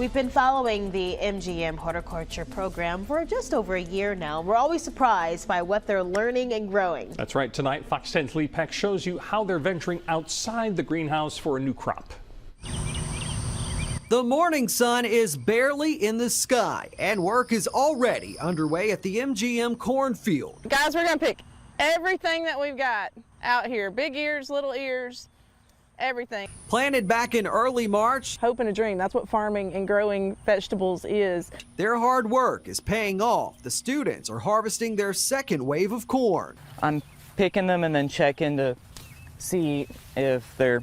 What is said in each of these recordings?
We've been following the MGM horticulture program for just over a year now. We're always surprised by what they're learning and growing. That's right. Tonight, Fox 10's Lee Peck shows you how they're venturing outside the greenhouse for a new crop. The morning sun is barely in the sky, and work is already underway at the MGM cornfield. Guys, we're going to pick everything that we've got out here. Big ears, little ears, everything. Planted back in early March. Hope and a dream. That's what farming and growing vegetables is. Their hard work is paying off. The students are harvesting their second wave of corn. I'm picking them and then checking to see if they're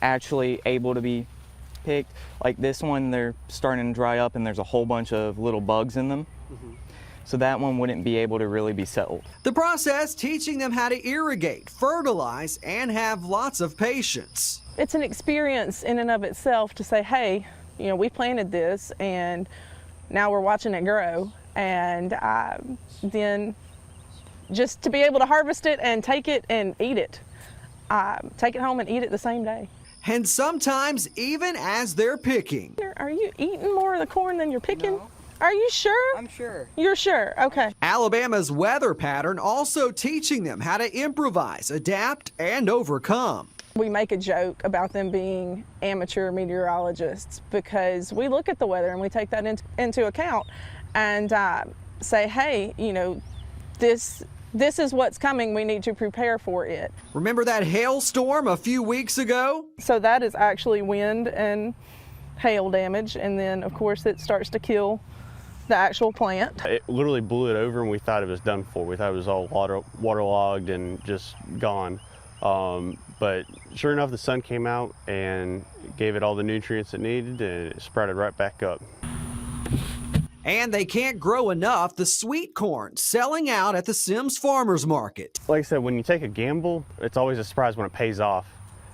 actually able to be picked. Like this one, they're starting to dry up and there's a whole bunch of little bugs in them. So that one wouldn't be able to really be settled. The process teaching them how to irrigate, fertilize, and have lots of patience. It's an experience in and of itself to say, hey, you know, we planted this and now we're watching it grow. And then just to be able to harvest it and take it and eat it. Take it home and eat it the same day. And sometimes even as they're picking. Are you eating more of the corn than you're picking? No. Are you sure? I'm sure. You're sure? Okay. Alabama's weather pattern also teaching them how to improvise, adapt, and overcome. We make a joke about them being amateur meteorologists because we look at the weather and we take that into account and say, hey, you know, this is what's coming. We need to prepare for it. Remember that hailstorm a few weeks ago? So that is actually wind and hail damage, and then of course it starts to kill the actual plant. It literally blew it over and we thought it was done for. We thought it was all waterlogged and just gone. But sure enough, the sun came out and gave it all the nutrients it needed and it sprouted right back up. And they can't grow enough. The sweet corn selling out at the Sims Farmers Market. Like I said, when you take a gamble, it's always a surprise when it pays off.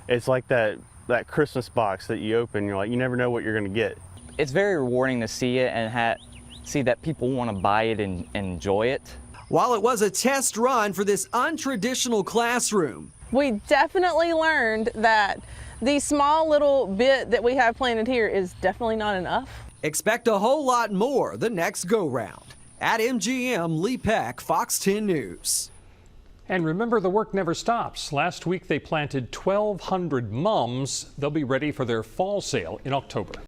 It's like that Christmas box that you open, you're like, you never know what you're gonna get. It's very rewarding to see it and see that people want to buy it and enjoy it. While it was a test run for this untraditional classroom, We definitely learned that the small little bit that we have planted here is definitely not enough. expect a whole lot more the next go-round. At MGM, Lee Peck, Fox 10 News. And remember, the work never stops. Last week, they planted 1,200 mums. They'll be ready for their fall sale in October.